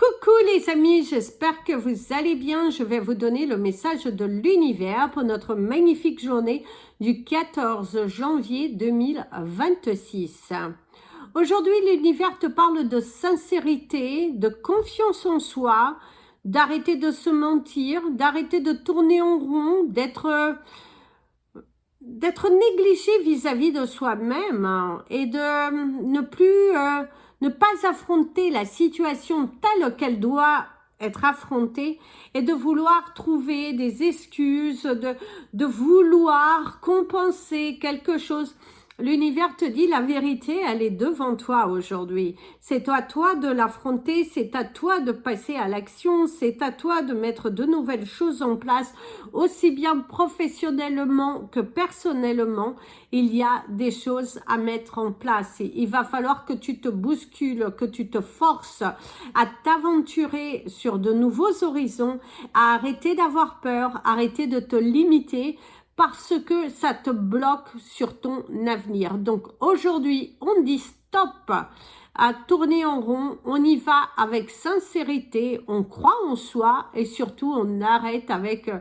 Coucou les amis, j'espère que vous allez bien. Je vais vous donner le message de l'univers pour notre magnifique journée du 14 janvier 2026. Aujourd'hui, l'univers te parle de sincérité, de confiance en soi, d'arrêter de se mentir, d'arrêter de tourner en rond, d'être négligé vis-à-vis de soi-même et de ne pas affronter la situation telle qu'elle doit être affrontée et de vouloir trouver des excuses, de vouloir compenser quelque chose. L'univers te dit la vérité, elle est devant toi aujourd'hui. C'est à toi de l'affronter, c'est à toi de passer à l'action, c'est à toi de mettre de nouvelles choses en place, aussi bien professionnellement que personnellement. Il y a des choses à mettre en place. Il va falloir que tu te bouscules, que tu te forces à t'aventurer sur de nouveaux horizons, à arrêter d'avoir peur, arrêter de te limiter, parce que ça te bloque sur ton avenir. Donc aujourd'hui, on dit stop à tourner en rond, on y va avec sincérité, on croit en soi et surtout on arrête avec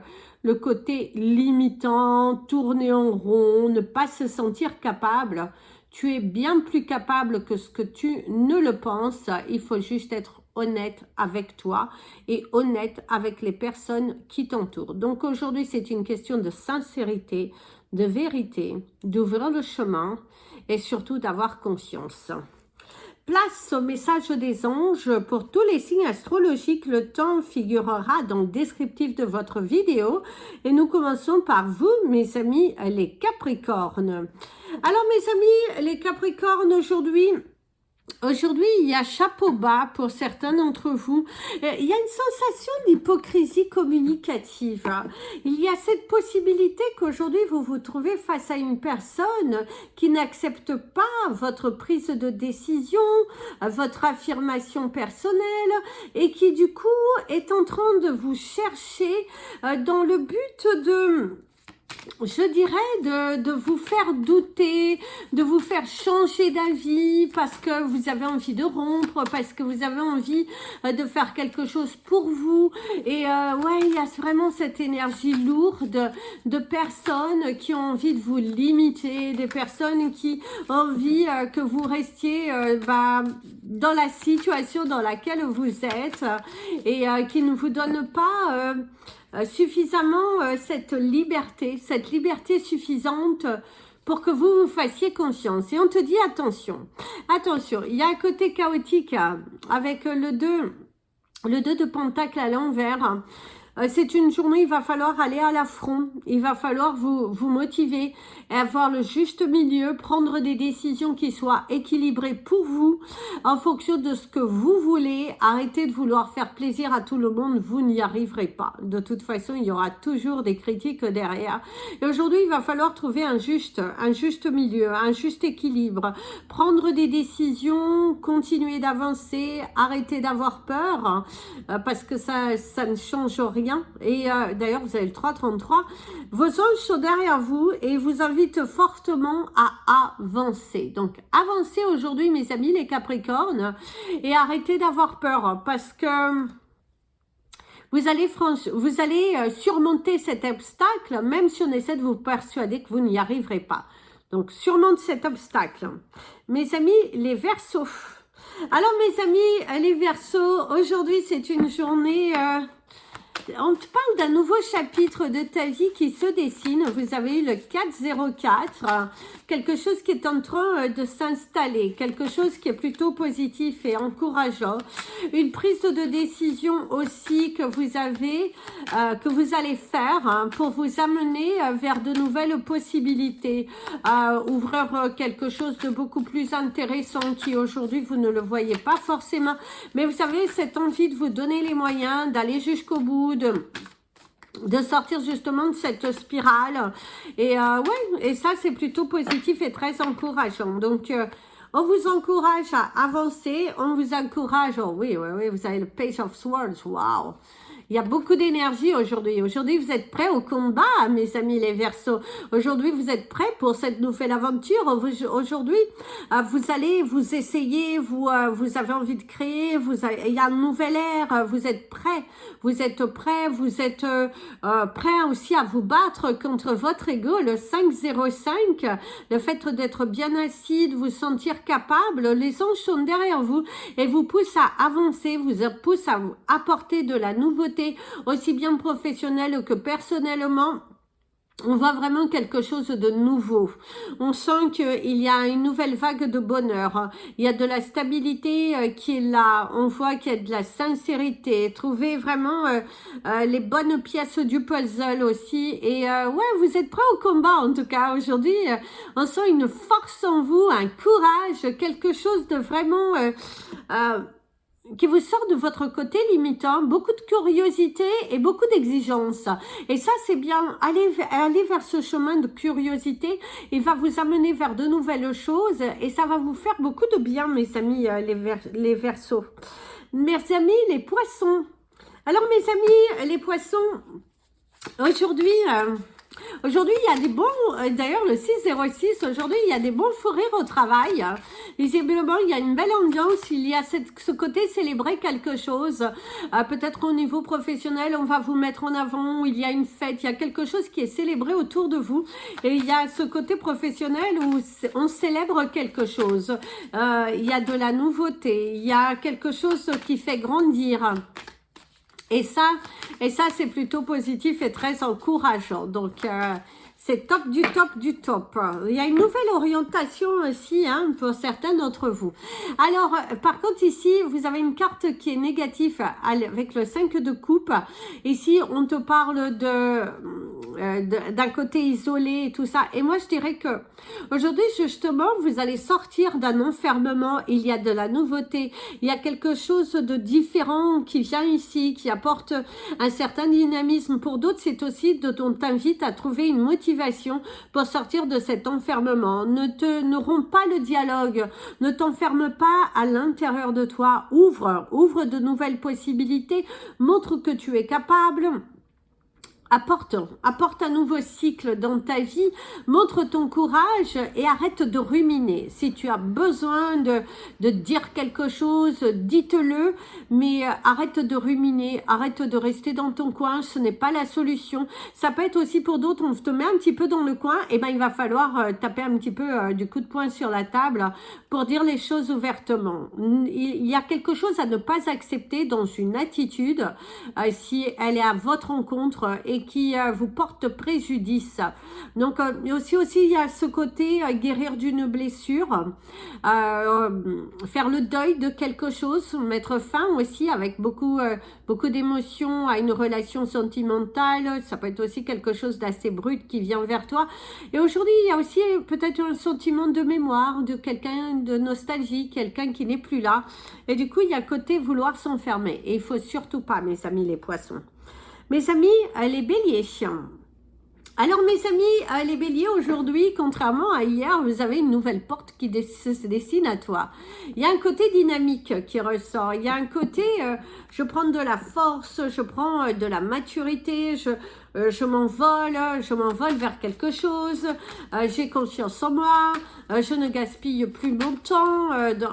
le côté limitant, tourner en rond, ne pas se sentir capable. Tu es bien plus capable que ce que tu ne le penses, il faut juste être honnête avec toi et honnête avec les personnes qui t'entourent. Donc aujourd'hui, c'est une question de sincérité, de vérité, d'ouvrir le chemin et surtout d'avoir conscience. Place au message des anges pour tous les signes astrologiques. Le temps figurera dans le descriptif de votre vidéo. Et nous commençons par vous, mes amis, les Capricornes. Alors, mes amis, les Capricornes, aujourd'hui, il y a chapeau bas pour certains d'entre vous. Il y a une sensation d'hypocrisie communicative. Il y a cette possibilité qu'aujourd'hui, vous vous trouvez face à une personne qui n'accepte pas votre prise de décision, votre affirmation personnelle et qui, du coup, est en train de vous chercher dans le but de... je dirais de vous faire douter, de vous faire changer d'avis parce que vous avez envie de rompre, parce que vous avez envie de faire quelque chose pour vous. Et ouais, il y a vraiment cette énergie lourde de personnes qui ont envie de vous limiter, des personnes qui ont envie que vous restiez dans la situation dans laquelle vous êtes et qui ne vous donnent pas... suffisamment cette liberté suffisante pour que vous vous fassiez confiance. Et on te dit attention, il y a un côté chaotique avec le 2 de pentacle à l'envers. C'est une journée, il va falloir aller à l'affront, il va falloir vous motiver, avoir le juste milieu, prendre des décisions qui soient équilibrées pour vous, en fonction de ce que vous voulez. Arrêtez de vouloir faire plaisir à tout le monde, vous n'y arriverez pas. De toute façon, il y aura toujours des critiques derrière. Et aujourd'hui, il va falloir trouver un juste milieu, un juste équilibre, prendre des décisions, continuer d'avancer, arrêter d'avoir peur, parce que ça ne change rien. Et d'ailleurs, vous avez le 333. Vos anges sont derrière vous et vous invitent fortement à avancer. Donc, avancez aujourd'hui, mes amis, les Capricornes, et arrêtez d'avoir peur parce que vous allez surmonter cet obstacle, même si on essaie de vous persuader que vous n'y arriverez pas. Donc, surmonte cet obstacle. Mes amis, les Verseaux. Alors, mes amis, les Verseaux, aujourd'hui, c'est une journée... on te parle d'un nouveau chapitre de ta vie qui se dessine. Vous avez eu le 404, quelque chose qui est en train de s'installer, quelque chose qui est plutôt positif et encourageant. Une prise de décision aussi que vous avez, que vous allez faire pour vous amener vers de nouvelles possibilités, ouvrir quelque chose de beaucoup plus intéressant qui aujourd'hui vous ne le voyez pas forcément. Mais vous savez, cette envie de vous donner les moyens d'aller jusqu'au bout, de sortir justement de cette spirale et ouais, et ça c'est plutôt positif et très encourageant. Donc on vous encourage à avancer, on vous encourage, oh oui, vous avez le Page of Swords, waouh, Il y a beaucoup d'énergie aujourd'hui. Aujourd'hui, vous êtes prêts au combat, mes amis les Verseaux. Aujourd'hui, vous êtes prêts pour cette nouvelle aventure. Aujourd'hui, vous allez vous essayer, vous avez envie de créer, il y a un nouvel ère, vous êtes prêts. Vous êtes prêts aussi à vous battre contre votre ego, le 505. Le fait d'être bien assis, de vous sentir capable, les anges sont derrière vous et vous poussent à avancer, vous poussent à vous apporter de la nouveauté, aussi bien professionnelle que personnellement. On voit vraiment quelque chose de nouveau. On sent qu'il y a une nouvelle vague de bonheur. Il y a de la stabilité qui est là. On voit qu'il y a de la sincérité. Trouvez vraiment les bonnes pièces du puzzle aussi. Et ouais, vous êtes prêts au combat en tout cas. Aujourd'hui, on sent une force en vous, un courage, quelque chose de vraiment... qui vous sort de votre côté limitant, beaucoup de curiosité et beaucoup d'exigence. Et ça, c'est bien, aller vers ce chemin de curiosité, il va vous amener vers de nouvelles choses et ça va vous faire beaucoup de bien, mes amis, les Verseaux. Mes amis, les Poissons. Alors, mes amis, les Poissons, aujourd'hui... Aujourd'hui, il y a des bons, d'ailleurs le 606, aujourd'hui, il y a des bons fous rires au travail. Visiblement, il y a une belle ambiance, il y a ce côté célébrer quelque chose. Peut-être au niveau professionnel, on va vous mettre en avant, il y a une fête, il y a quelque chose qui est célébré autour de vous. Et il y a ce côté professionnel où on célèbre quelque chose. Il y a de la nouveauté, il y a quelque chose qui fait grandir. Et ça c'est plutôt positif et très encourageant. Donc, c'est top du top du top. Il y a une nouvelle orientation aussi hein, pour certains d'entre vous. Alors, par contre, ici, vous avez une carte qui est négative avec le 5 de coupe. Ici, on te parle d'un côté isolé et tout ça. Et moi, je dirais que aujourd'hui, justement, vous allez sortir d'un enfermement. Il y a de la nouveauté. Il y a quelque chose de différent qui vient ici, qui apporte un certain dynamisme. Pour d'autres, c'est aussi on t'invite à trouver une motivation pour sortir de cet enfermement. Ne romps pas le dialogue, ne t'enferme pas à l'intérieur de toi, ouvre de nouvelles possibilités, montre que tu es capable. Apporte un nouveau cycle dans ta vie, montre ton courage et arrête de ruminer. Si tu as besoin de dire quelque chose, dites-le, mais arrête de ruminer, arrête de rester dans ton coin, ce n'est pas la solution. Ça peut être aussi pour d'autres, on te met un petit peu dans le coin, et ben il va falloir taper un petit peu du coup de poing sur la table pour dire les choses ouvertement. Il y a quelque chose à ne pas accepter dans une attitude, si elle est à votre rencontre et qui vous porte préjudice. Donc aussi il y a ce côté guérir d'une blessure, faire le deuil de quelque chose, mettre fin aussi avec beaucoup d'émotions à une relation sentimentale. Ça peut être aussi quelque chose d'assez brut qui vient vers toi. Et aujourd'hui, il y a aussi peut-être un sentiment de mémoire, de quelqu'un de nostalgie, quelqu'un qui n'est plus là. Et du coup, il y a côté vouloir s'enfermer. Et il faut surtout pas, mes amis les Poissons. Mes amis, les Béliers. Alors mes amis, les Béliers, aujourd'hui, contrairement à hier, vous avez une nouvelle porte qui se dessine à toi. Il y a un côté dynamique qui ressort. Il y a un côté, je prends de la force, je prends de la maturité, je m'envole vers quelque chose, j'ai confiance en moi, je ne gaspille plus mon temps.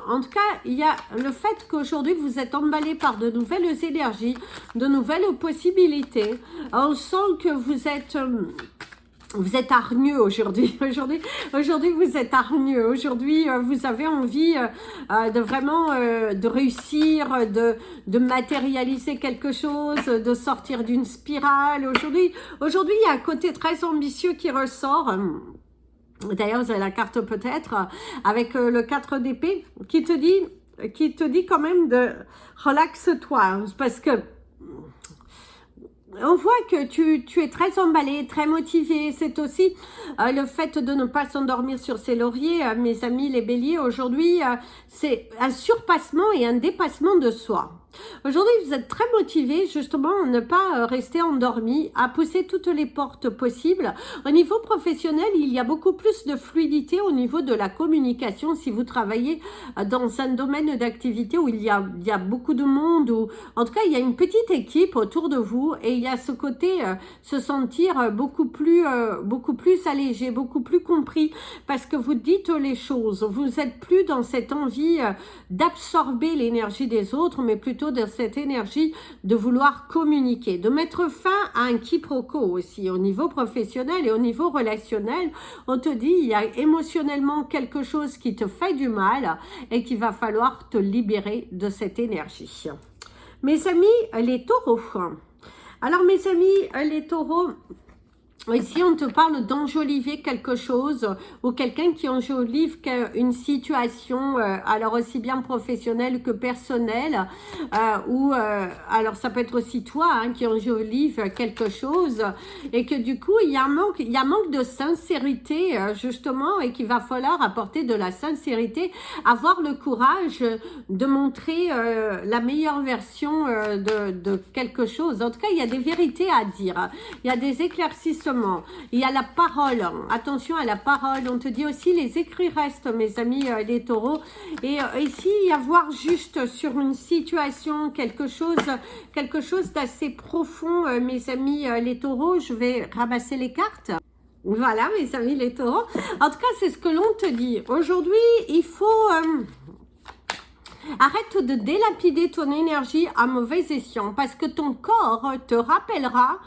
En tout cas, il y a le fait qu'aujourd'hui, vous êtes emballé par de nouvelles énergies, de nouvelles possibilités. On sent que vous êtes hargneux aujourd'hui. Aujourd'hui, vous êtes hargneux. Aujourd'hui, vous avez envie de vraiment de réussir, de matérialiser quelque chose, de sortir d'une spirale. Aujourd'hui, il y a un côté très ambitieux qui ressort. D'ailleurs, vous avez la carte peut-être avec le 4 d'épée qui te dit quand même de relaxe-toi parce que on voit que tu es très emballé, très motivé. C'est aussi le fait de ne pas s'endormir sur ses lauriers, mes amis les Béliers. Aujourd'hui, c'est un surpassement et un dépassement de soi. Aujourd'hui, vous êtes très motivé justement à ne pas rester endormi, à pousser toutes les portes possibles. Au niveau professionnel, il y a beaucoup plus de fluidité au niveau de la communication si vous travaillez dans un domaine d'activité où il y a beaucoup de monde, ou en tout cas, il y a une petite équipe autour de vous et il y a ce côté se sentir beaucoup plus allégé, beaucoup plus compris parce que vous dites les choses. Vous n'êtes plus dans cette envie d'absorber l'énergie des autres, mais plutôt de cette énergie de vouloir communiquer, de mettre fin à un quiproquo aussi au niveau professionnel et au niveau relationnel. On te dit, il y a émotionnellement quelque chose qui te fait du mal et qu'il va falloir te libérer de cette énergie. Mes amis, les taureaux. Alors mes amis, les taureaux, ici, on te parle d'enjoliver quelque chose ou quelqu'un qui enjolive une situation, alors aussi bien professionnelle que personnelle, alors ça peut être aussi toi qui enjolive quelque chose et que du coup, il y a un manque de sincérité justement et qu'il va falloir apporter de la sincérité, avoir le courage de montrer la meilleure version de quelque chose. En tout cas, il y a des vérités à dire, il y a des éclaircissements. Il y a la parole, attention à la parole, on te dit aussi les écrits restent mes amis les taureaux, et ici il y a voir juste sur une situation quelque chose d'assez profond mes amis les taureaux. Je vais ramasser les cartes. Voilà mes amis les taureaux, en tout cas c'est ce que l'on te dit. Aujourd'hui il faut... arrête de délapider ton énergie à mauvais escient parce que ton corps te rappellera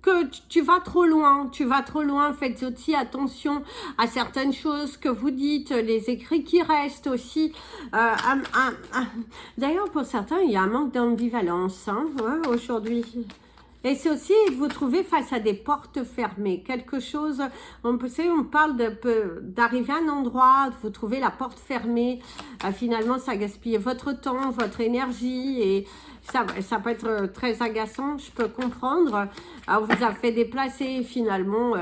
que tu vas trop loin, faites aussi attention à certaines choses que vous dites, les écrits qui restent aussi. D'ailleurs, pour certains, il y a un manque d'ambivalence aujourd'hui. Et c'est aussi vous trouvez face à des portes fermées, quelque chose, on parle d'arriver à un endroit, vous trouvez la porte fermée, finalement ça gaspille votre temps, votre énergie et ça peut être très agaçant, je peux comprendre. On vous a fait déplacer finalement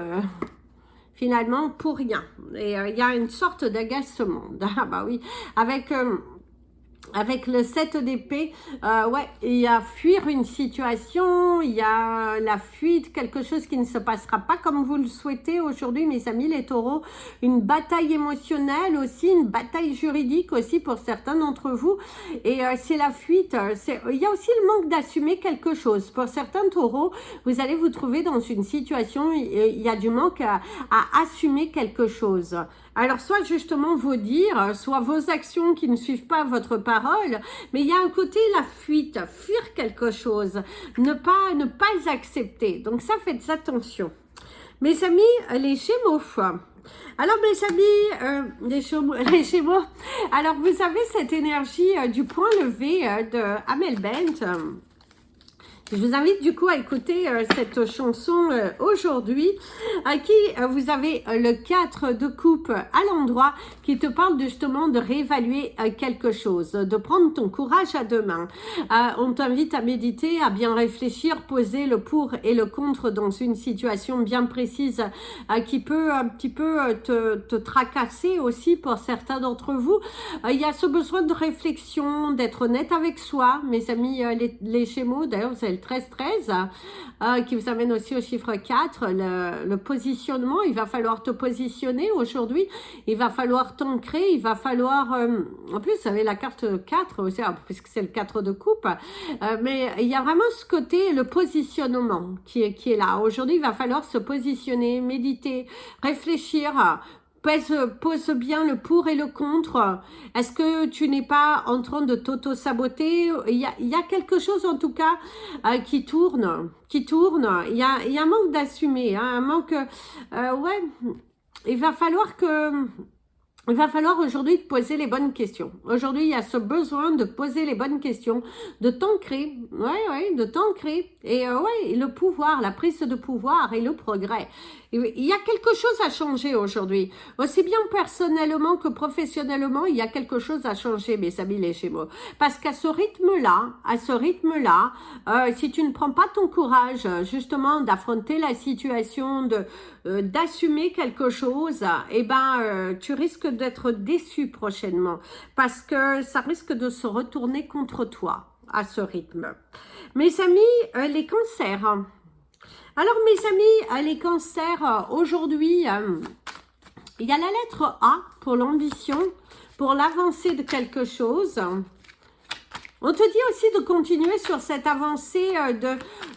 pour rien. Et il y a une sorte d'agacement, ah bah oui, avec le 7 d'épée, ouais, il y a fuir une situation, il y a la fuite, quelque chose qui ne se passera pas comme vous le souhaitez aujourd'hui, mes amis les taureaux. Une bataille émotionnelle aussi, une bataille juridique aussi pour certains d'entre vous. Et c'est la fuite. Il y a aussi le manque d'assumer quelque chose. Pour certains taureaux, vous allez vous trouver dans une situation, il y a du manque à assumer quelque chose. Alors, soit justement vos dires, soit vos actions qui ne suivent pas votre parole, mais il y a un côté la fuite, fuir quelque chose, ne pas accepter. Donc ça, faites attention. Mes amis, les Gémeaux. Alors mes amis, les Gémeaux, alors vous avez cette énergie du point levé de Amel Bent. Je vous invite du coup à écouter cette chanson aujourd'hui, à qui vous avez le 4 de coupe à l'endroit qui te parle justement de réévaluer quelque chose, de prendre ton courage à deux mains. On t'invite à méditer, à bien réfléchir, poser le pour et le contre dans une situation bien précise qui peut un petit peu te tracasser aussi pour certains d'entre vous. Il y a ce besoin de réflexion, d'être honnête avec soi, mes amis les Gémeaux. D'ailleurs, vous avez le 13-13 qui vous amène aussi au chiffre 4, le positionnement. Il va falloir te positionner aujourd'hui, il va falloir t'ancrer, il va falloir en plus vous avez la carte 4 aussi, puisque c'est le 4 de coupe, mais il y a vraiment ce côté, le positionnement qui est là. Aujourd'hui, il va falloir se positionner, méditer, réfléchir, pose bien le pour et le contre. Est-ce que tu n'es pas en train de t'auto-saboter? Il y a quelque chose en tout cas qui tourne. Il y a un manque d'assumer, un manque... ouais, il va falloir aujourd'hui te poser les bonnes questions. Aujourd'hui, il y a ce besoin de poser les bonnes questions, de t'ancrer, de t'ancrer. Et ouais, le pouvoir, la prise de pouvoir et le progrès. Il y a quelque chose à changer aujourd'hui. Aussi bien personnellement que professionnellement, il y a quelque chose à changer, mes amis les Gémeaux. Parce qu'à ce rythme-là, si tu ne prends pas ton courage, justement, d'affronter la situation, d'assumer quelque chose, eh ben, tu risques d'être déçu prochainement. Parce que ça risque de se retourner contre toi. à ce rythme. Mes amis, les cancers. Alors mes amis, les cancers, aujourd'hui, il y a la lettre A pour l'ambition, pour l'avancée de quelque chose. On te dit aussi de continuer sur cette avancée,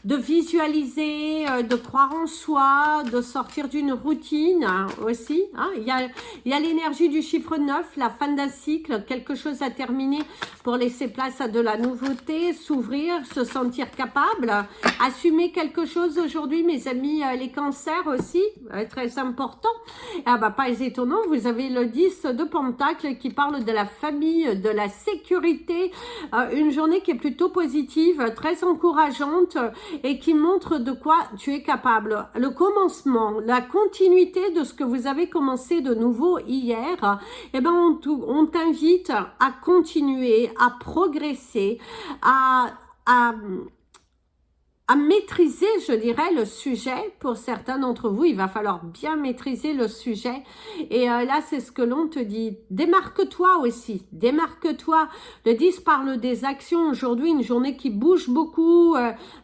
de visualiser, de croire en soi, de sortir d'une routine aussi. Hein. Il y a l'énergie du chiffre 9, la fin d'un cycle, quelque chose à terminer pour laisser place à de la nouveauté, s'ouvrir, se sentir capable, assumer quelque chose aujourd'hui, mes amis, les cancers aussi, très important. Ah bah, pas étonnant, vous avez le 10 de Pentacle qui parle de la famille, de la sécurité, une journée qui est plutôt positive, très encourageante et qui montre de quoi tu es capable. Le commencement, la continuité de ce que vous avez commencé de nouveau hier, eh ben on t'invite à continuer, à progresser, à maîtriser, je dirais, le sujet. Pour certains d'entre vous, il va falloir bien maîtriser le sujet. Et là, c'est ce que l'on te dit. Démarque-toi aussi, démarque-toi. Le 10 parle des actions. Aujourd'hui, une journée qui bouge beaucoup,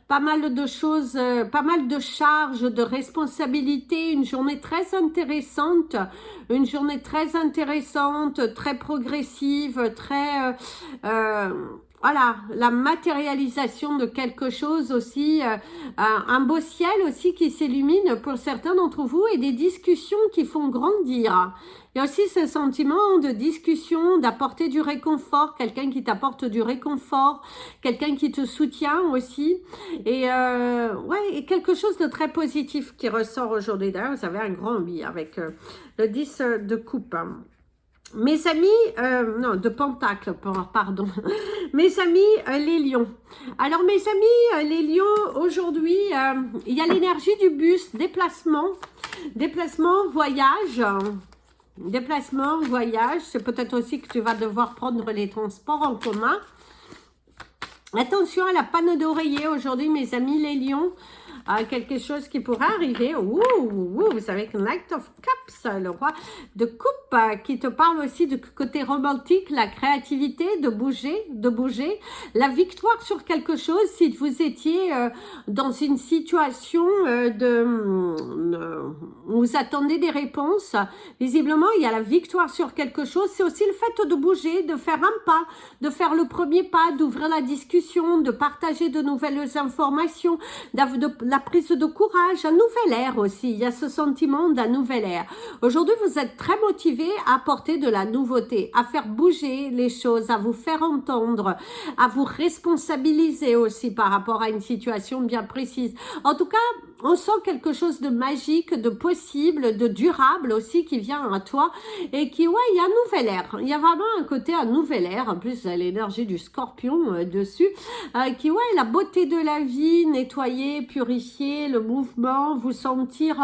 pas mal de choses, pas mal de charges, de responsabilités. Une journée très intéressante, très progressive, très... voilà, la matérialisation de quelque chose aussi, un beau ciel aussi qui s'illumine pour certains d'entre vous et des discussions qui font grandir. Il y a aussi ce sentiment de discussion, d'apporter du réconfort, quelqu'un qui t'apporte du réconfort, quelqu'un qui te soutient aussi. Et ouais, et quelque chose de très positif qui ressort aujourd'hui. D'ailleurs, vous avez un grand oui avec le 10 de coupe. Mes amis, non, de Pentacle, pardon. Mes amis, les lions. Alors, mes amis, les lions, aujourd'hui, il y a l'énergie du bus, déplacement, voyage. Déplacement, voyage. C'est peut-être aussi que tu vas devoir prendre les transports en commun. Attention à la panne d'oreiller aujourd'hui, mes amis, les lions. Quelque chose qui pourrait arriver. Vous savez que Knight of Cups, le roi de coupe, qui te parle aussi du côté romantique, la créativité, de bouger, la victoire sur quelque chose. Si vous étiez dans une situation où vous attendez des réponses, visiblement il y a la victoire sur quelque chose. C'est aussi le fait de bouger, de faire un pas, de faire le premier pas, d'ouvrir la discussion, de partager de nouvelles informations, la prise de courage, un nouvel air aussi. Il y a ce sentiment d'un nouvel air. Aujourd'hui, vous êtes très motivé à apporter de la nouveauté, à faire bouger les choses, à vous faire entendre, à vous responsabiliser aussi par rapport à une situation bien précise. En tout cas, on sent quelque chose de magique, de possible, de durable aussi qui vient à toi et qui, ouais, il y a un nouvel air. Il y a vraiment un côté, un nouvel air. En plus, il y a l'énergie du scorpion dessus qui, ouais, la beauté de la vie, nettoyer, purifier, le mouvement, vous sentir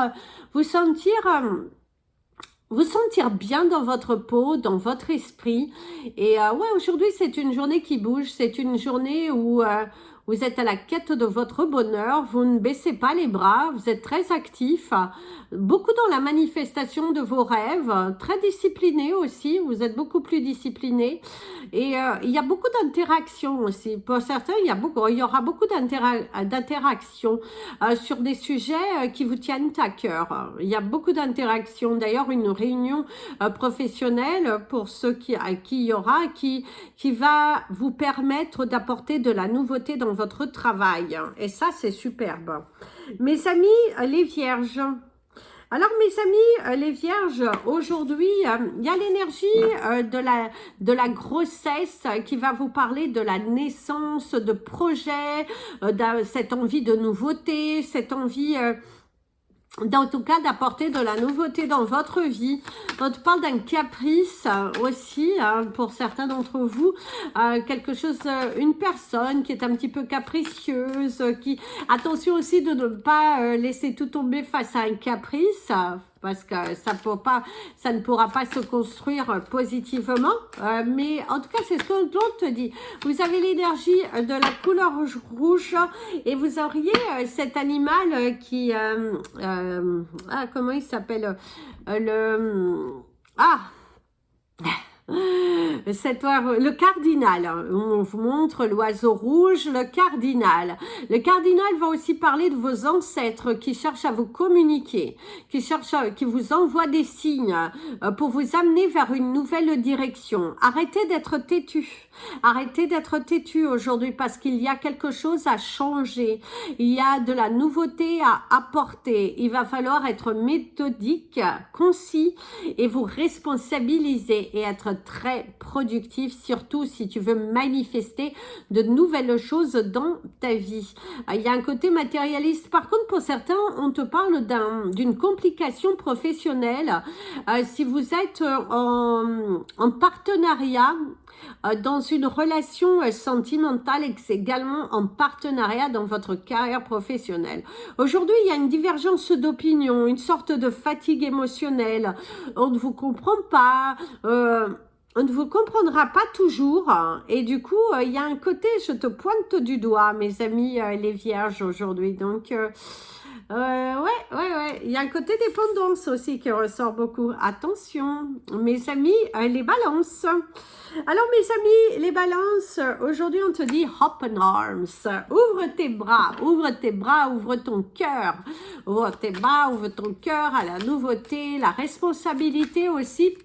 bien dans votre peau, dans votre esprit. Et ouais, aujourd'hui, c'est une journée qui bouge. C'est une journée où vous êtes à la quête de votre bonheur. Vous ne baissez pas les bras. Vous êtes très actif. Beaucoup dans la manifestation de vos rêves. Très discipliné aussi. Vous êtes beaucoup plus discipliné. Et il y a beaucoup d'interactions aussi. Pour certains, il y aura beaucoup d'interactions sur des sujets qui vous tiennent à cœur. Il y a beaucoup d'interactions. D'ailleurs, une réunion professionnelle pour ceux à qui il y aura, qui va vous permettre d'apporter de la nouveauté dans votre travail. Et ça, c'est superbe. Mes amis, les vierges. Alors mes amis, les vierges, aujourd'hui, il y a l'énergie de la grossesse qui va vous parler de la naissance, de projets, cette envie de nouveauté, cette envie... en tout cas d'apporter de la nouveauté dans votre vie. On te parle d'un caprice aussi pour certains d'entre vous, quelque chose, une personne qui est un petit peu capricieuse, qui attention aussi de ne pas laisser tout tomber face à un caprice, parce que ça ne pourra pas se construire positivement, mais en tout cas c'est ce que l'on te dit. Vous avez l'énergie de la couleur rouge et vous auriez cet animal qui comment il s'appelle Le cardinal, on vous montre l'oiseau rouge, le cardinal. Le cardinal va aussi parler de vos ancêtres qui cherchent à vous communiquer, qui vous envoient des signes pour vous amener vers une nouvelle direction. Arrêtez d'être têtu. Arrêtez d'être têtu aujourd'hui parce qu'il y a quelque chose à changer. Il y a de la nouveauté à apporter. Il va falloir être méthodique, concis et vous responsabiliser et être très productif, surtout si tu veux manifester de nouvelles choses dans ta vie. Il y a un côté matérialiste. Par contre, pour certains, on te parle d'une complication professionnelle. Si vous êtes en partenariat, dans une relation sentimentale et que c'est également en partenariat dans votre carrière professionnelle. Aujourd'hui, il y a une divergence d'opinion, une sorte de fatigue émotionnelle. On ne vous comprend pas, on ne vous comprendra pas toujours. Et du coup, il y a un côté, je te pointe du doigt, mes amis les vierges aujourd'hui. Donc, ouais. Il y a un côté dépendance aussi qui ressort beaucoup. Attention, mes amis, les balances. Alors, mes amis, les balances, aujourd'hui, on te dit open arms. Ouvre tes bras, ouvre ton cœur. Ouvre tes bras, ouvre ton cœur à la nouveauté, la responsabilité aussi.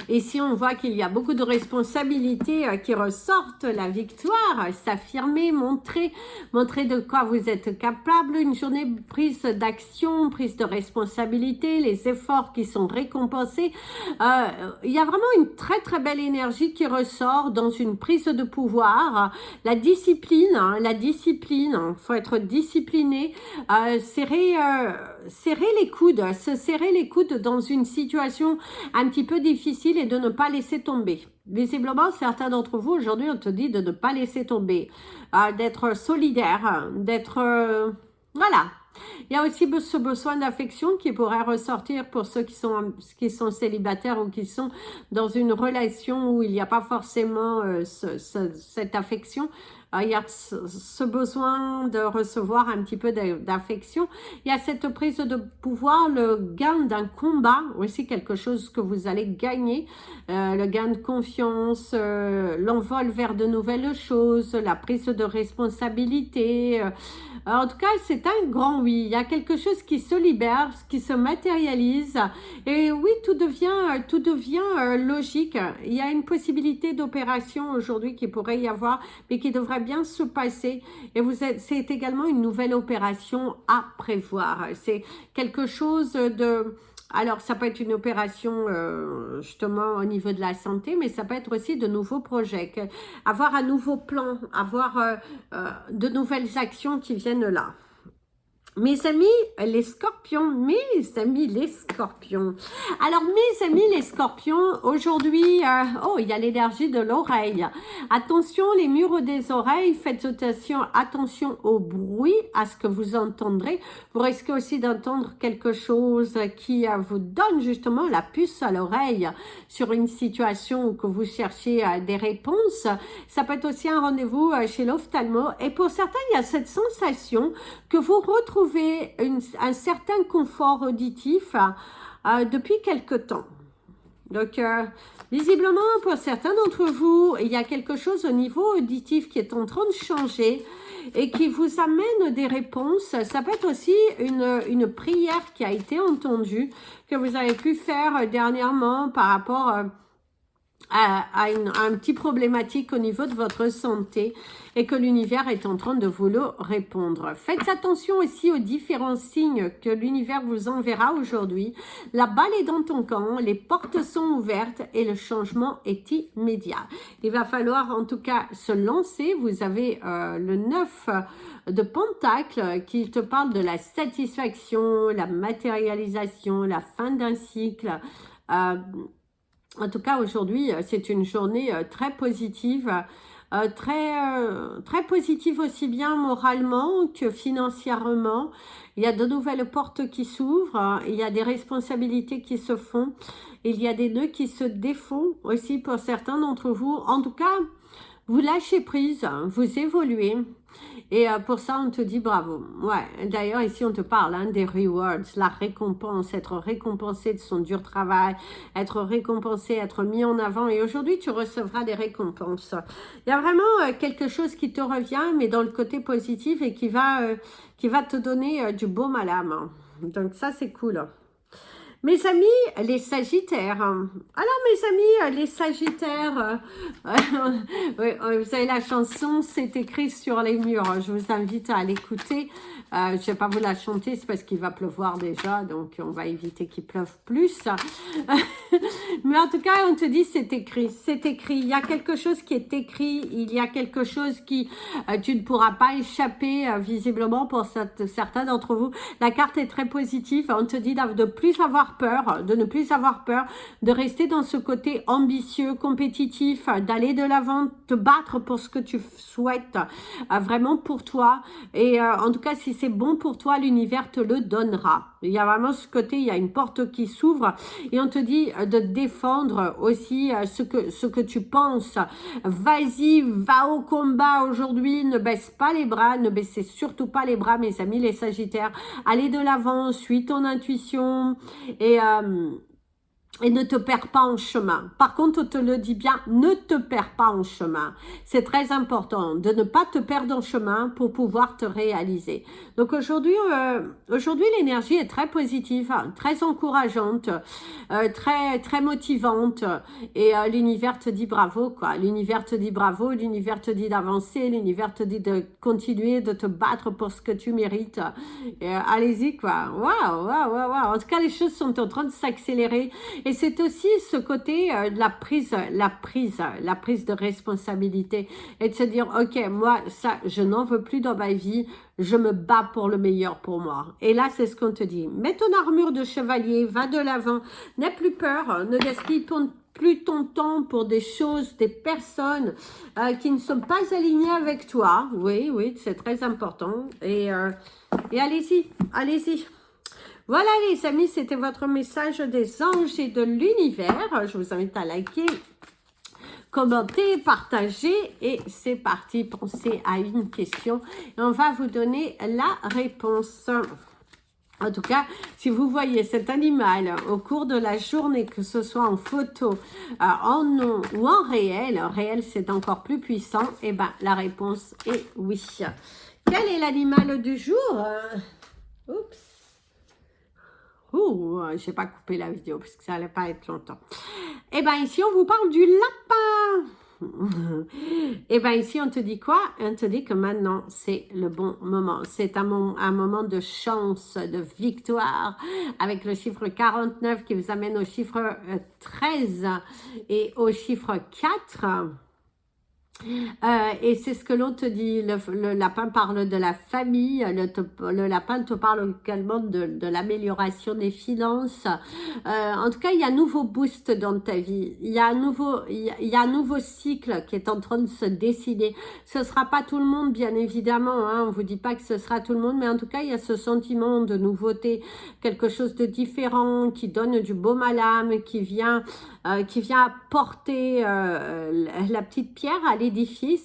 Et si on voit qu'il y a beaucoup de responsabilités qui ressortent, la victoire, s'affirmer, montrer de quoi vous êtes capable, une journée prise d'action, prise de responsabilité, les efforts qui sont récompensés. Il y a vraiment une très très belle énergie qui ressort dans une prise de pouvoir. La discipline, faut être discipliné, serrer les coudes, se serrer les coudes dans une situation un petit peu difficile et de ne pas laisser tomber. Visiblement, certains d'entre vous, aujourd'hui, on te dit de ne pas laisser tomber, d'être solidaire, d'être... voilà. Il y a aussi ce besoin d'affection qui pourrait ressortir pour ceux qui sont célibataires ou qui sont dans une relation où il n'y a pas forcément cette affection. Il y a ce besoin de recevoir un petit peu d'affection. Il y a cette prise de pouvoir, le gain d'un combat, aussi quelque chose que vous allez gagner, le gain de confiance, l'envol vers de nouvelles choses, la prise de responsabilité. En tout cas, c'est un grand oui. Il y a quelque chose qui se libère, qui se matérialise. Et oui, tout devient logique. Il y a une possibilité d'opération aujourd'hui qui pourrait y avoir, mais qui devrait bien se passer. Et c'est également une nouvelle opération à prévoir. C'est quelque chose de... Alors, ça peut être une opération justement au niveau de la santé, mais ça peut être aussi de nouveaux projets, avoir un nouveau plan, avoir de nouvelles actions qui viennent là. Mes amis, les scorpions, Alors, mes amis, les scorpions, aujourd'hui, il y a l'énergie de l'oreille. Attention, les murs des oreilles, faites attention au bruit, à ce que vous entendrez. Vous risquez aussi d'entendre quelque chose qui vous donne justement la puce à l'oreille sur une situation que vous cherchez des réponses. Ça peut être aussi un rendez-vous chez l'ophtalmo. Et pour certains, il y a cette sensation que vous retrouvez un certain confort auditif depuis quelque temps. Donc, visiblement, pour certains d'entre vous, il y a quelque chose au niveau auditif qui est en train de changer et qui vous amène des réponses. Ça peut être aussi une prière qui a été entendue, que vous avez pu faire dernièrement par rapport à un petit problématique au niveau de votre santé et que l'univers est en train de vous le répondre. Faites attention aussi aux différents signes que l'univers vous enverra aujourd'hui. La balle est dans ton camp, les portes sont ouvertes et le changement est immédiat. Il va falloir en tout cas se lancer. Vous avez le 9 de Pentacle qui te parle de la satisfaction, la matérialisation, la fin d'un cycle. En tout cas, aujourd'hui, c'est une journée très positive, très positive aussi bien moralement que financièrement. Il y a de nouvelles portes qui s'ouvrent, il y a des responsabilités qui se font, il y a des nœuds qui se défont aussi pour certains d'entre vous. En tout cas, vous lâchez prise, vous évoluez. Et pour ça, on te dit bravo. Ouais, d'ailleurs, ici, on te parle des rewards, la récompense, être récompensé de son dur travail, être récompensé, être mis en avant. Et aujourd'hui, tu recevras des récompenses. Il y a vraiment quelque chose qui te revient, mais dans le côté positif et qui va te donner du baume à l'âme. Donc ça, c'est cool. Mes amis, les Sagittaires. Alors, mes amis, les Sagittaires, vous savez, la chanson, c'est écrit sur les murs. Je vous invite à l'écouter. Je ne vais pas vous la chanter, c'est parce qu'il va pleuvoir déjà, donc on va éviter qu'il pleuve plus. Mais en tout cas, on te dit, c'est écrit. C'est écrit. Il y a quelque chose qui est écrit. Il y a quelque chose qui, tu ne pourras pas échapper, visiblement, pour certains d'entre vous. La carte est très positive. On te dit de plus avoir peur, de ne plus avoir peur, de rester dans ce côté ambitieux, compétitif, d'aller de l'avant, te battre pour ce que tu souhaites, vraiment pour toi. Et en tout cas, si c'est bon pour toi, l'univers te le donnera. Il y a vraiment ce côté, il y a une porte qui s'ouvre et on te dit de défendre aussi ce que tu penses. Vas-y, va au combat aujourd'hui, ne baisse pas les bras, ne baissez surtout pas les bras, mes amis les Sagittaires. Allez de l'avant, suis ton intuition et ne te perds pas en chemin. Par contre, on te le dit bien, ne te perds pas en chemin. C'est très important de ne pas te perdre en chemin pour pouvoir te réaliser. Donc aujourd'hui, l'énergie est très positive, très encourageante, très motivante. Et l'univers te dit bravo, quoi. L'univers te dit bravo, l'univers te dit d'avancer, l'univers te dit de continuer, de te battre pour ce que tu mérites. Allez-y, quoi. Waouh, waouh, waouh, waouh. En tout cas, les choses sont en train de s'accélérer. Et c'est aussi ce côté de la prise de responsabilité et de se dire, ok, moi, ça, je n'en veux plus dans ma vie, je me bats pour le meilleur pour moi. Et là, c'est ce qu'on te dit. Mets ton armure de chevalier, va de l'avant, n'aie plus peur, ne gaspille plus ton temps pour des choses, des personnes qui ne sont pas alignées avec toi. Oui, oui, c'est très important. Et allez-y, allez-y. Voilà les amis, c'était votre message des anges et de l'univers. Je vous invite à liker, commenter, partager et c'est parti. Pensez à une question et on va vous donner la réponse. En tout cas, si vous voyez cet animal au cours de la journée, que ce soit en photo, en nom ou en réel c'est encore plus puissant, et ben la réponse est oui. Quel est l'animal du jour? Oups. Ouh, je n'ai pas coupé la vidéo parce que ça n'allait pas être longtemps. Eh bien, ici, on vous parle du lapin. Eh bien, ici, on te dit quoi? On te dit que maintenant, c'est le bon moment. C'est un moment de chance, de victoire, avec le chiffre 49 qui vous amène au chiffre 13 et au chiffre 4. Et c'est ce que l'on te dit, le lapin parle de la famille, le lapin te parle également de l'amélioration des finances. En tout cas, il y a un nouveau boost dans ta vie, il y a un nouveau cycle qui est en train de se décider. Ce sera pas tout le monde, bien évidemment, hein, on vous dit pas que ce sera tout le monde, mais en tout cas, il y a ce sentiment de nouveauté, quelque chose de différent, qui donne du baume à l'âme, qui vient apporter la petite pierre à l'édifice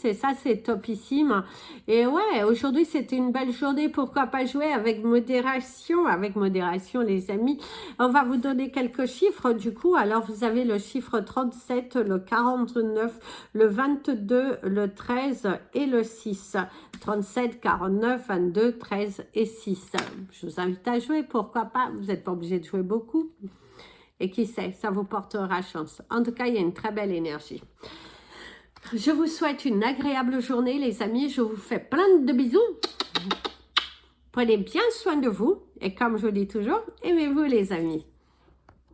et ça c'est topissime. Et ouais, aujourd'hui c'était une belle journée, pourquoi pas jouer avec modération les amis. On va vous donner quelques chiffres du coup. Alors vous avez le chiffre 37, le 49, le 22, le 13 et le 6. 37, 49, 22, 13 et 6. Je vous invite à jouer, pourquoi pas, vous n'êtes pas obligé de jouer beaucoup. Et qui sait, ça vous portera chance. En tout cas, il y a une très belle énergie. Je vous souhaite une agréable journée, les amis. Je vous fais plein de bisous. Prenez bien soin de vous. Et comme je vous dis toujours, aimez-vous, les amis.